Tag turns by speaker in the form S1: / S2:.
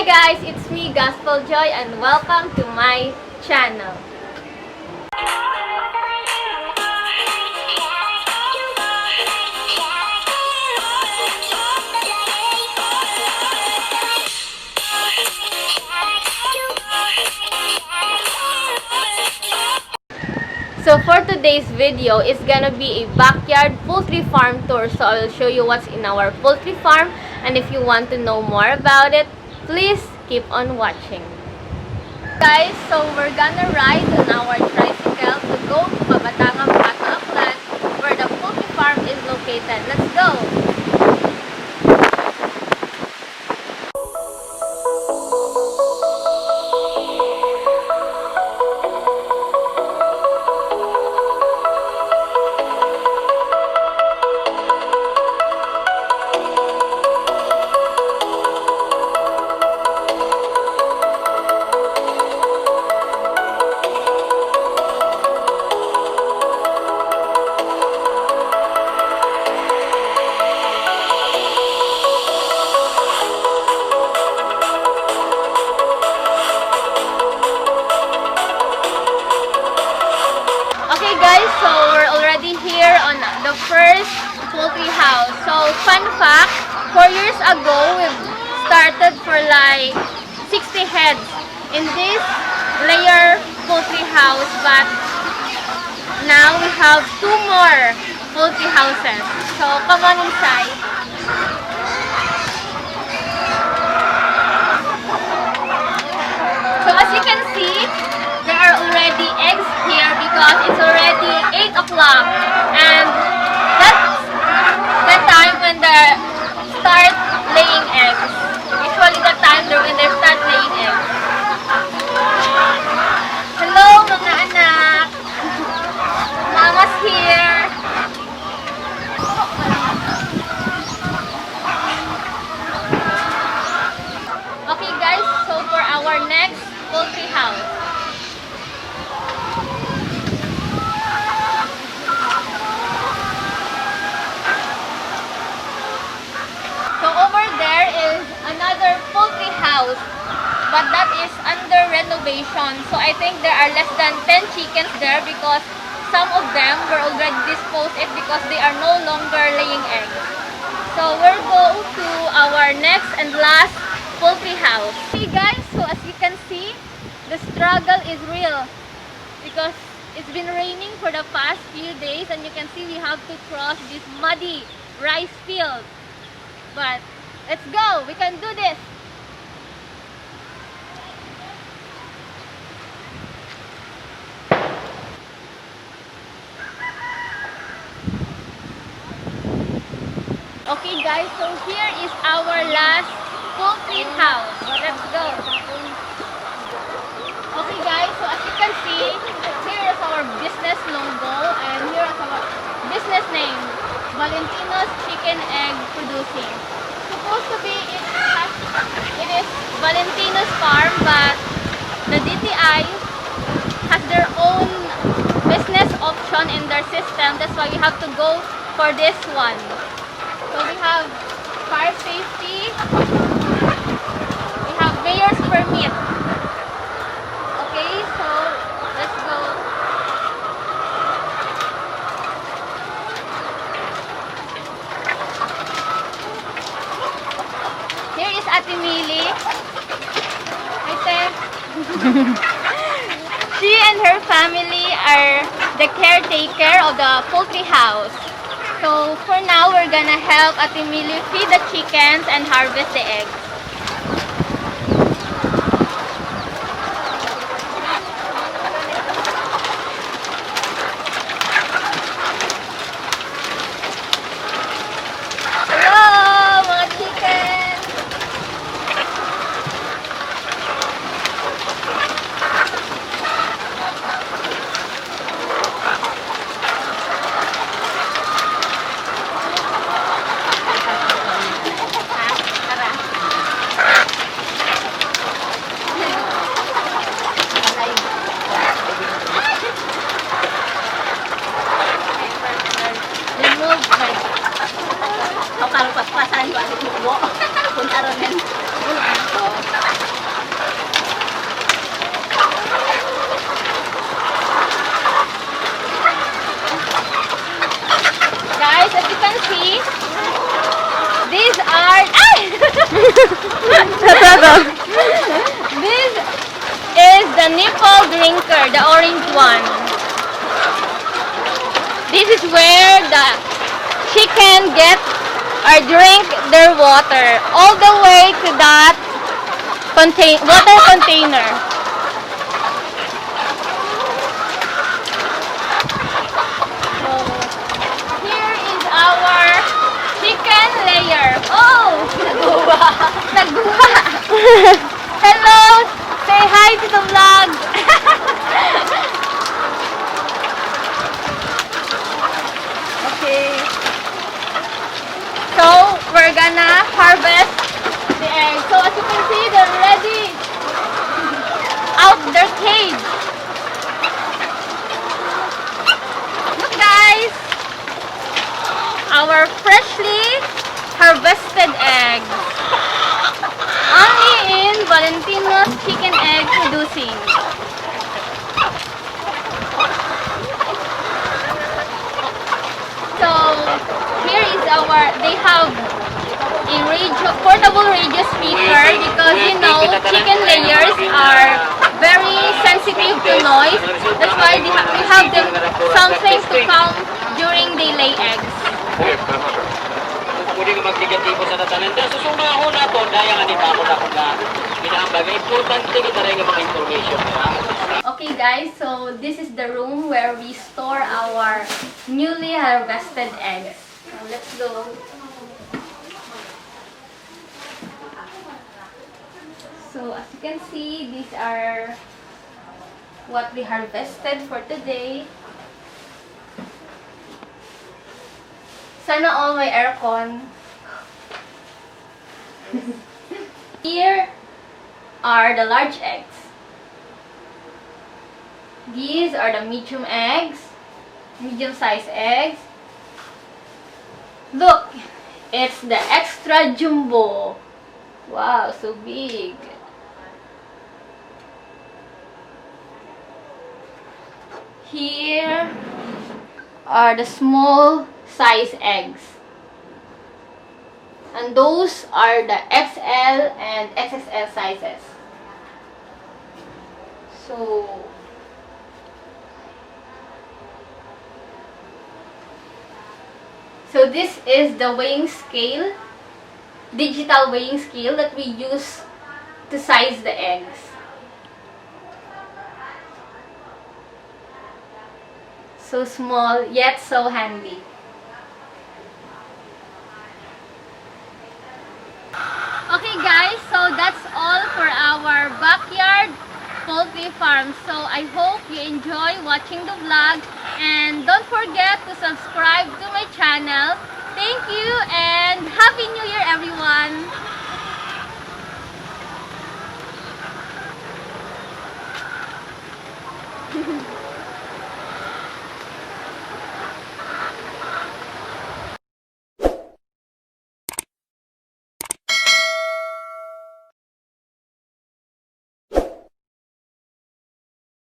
S1: guys, it's me, Gospel Joy, and welcome to my channel. So for today's video, it's gonna be a backyard poultry farm tour. So I'll show you what's in our poultry farm, and if you want to know more about it, please keep on watching. Guys, so we're gonna ride on our tricycle to go to Cabatanga, Makato, Aklan, where the poultry farm is located. Let's go! So we're already here on the first poultry house. So fun fact, 4 years ago we started for like 60 heads in this layer poultry house, but now we have 2 more poultry houses. So come on inside. So as you can see, there are already eggs here because it's already 8 o'clock, and that's the time when they start laying eggs. Usually the time when they start laying eggs. Hello mga anak! Mama's here! Okay guys, so for our next poultry house, another poultry house, but that is under renovation. So I think there are less than 10 chickens there because some of them were already disposed of because they are no longer laying eggs. So we'll go to our next and last poultry house. Okay guys, so as you can see, the struggle is real because it's been raining for the past few days, and you can see we have to cross this muddy rice field. But let's go! We can do this! Okay guys, so here is our last poultry house. Let's go! Okay guys, so as you can see, here is our business logo, and here is our business name, Valentino's sChickenEggProducing. Supposed to be it is Valentino's farm, but the DTI has their own business option in their system. That's why we have to go for this one. So we have fire safety, we have mayor's permit. Okay, so let's go. Here is Ate Mili. Hi, Te. She and her family are the caretaker of the poultry house. So for now, we're gonna help Ate Mili feed the chickens and harvest the eggs. This is the nipple drinker, the orange one. This is where the chicken get or drink their water all the way to that water container. So here is our chicken layer. Oh, nagguha. Hello, say hi to the vlog. Okay. So, we're gonna harvest the eggs. So, as you can see, they're ready out their cage. Look, guys! Our freshly harvested eggs. Only in Valentino's Chicken Egg Producing. So, here is they have a portable radio speaker because you know chicken layers are very sensitive to noise. That's why we have them something to calm during they lay eggs.
S2: Pwede ka magtigatibo sa tatanan. So, sumahon na to, daya nga nita ako na kung na pinahambaga. Importante kita rin yung mga information.
S1: Okay guys, so this is the room where we store our newly harvested eggs. So, let's go. So as you can see, these are what we harvested for today. Sana all may aircon. Here are the large eggs. These are the medium eggs, medium-sized eggs. Look, it's the extra jumbo. Wow, so big. Here are the small size eggs. And those are the XL and XXL sizes. So this is the weighing scale, digital weighing scale that we use to size the eggs. So small yet so handy. Okay guys, so that's all for our backyard poultry farm. So I hope you enjoy watching the vlog and don't forget to subscribe to my channel. Thank you and Happy New Year everyone!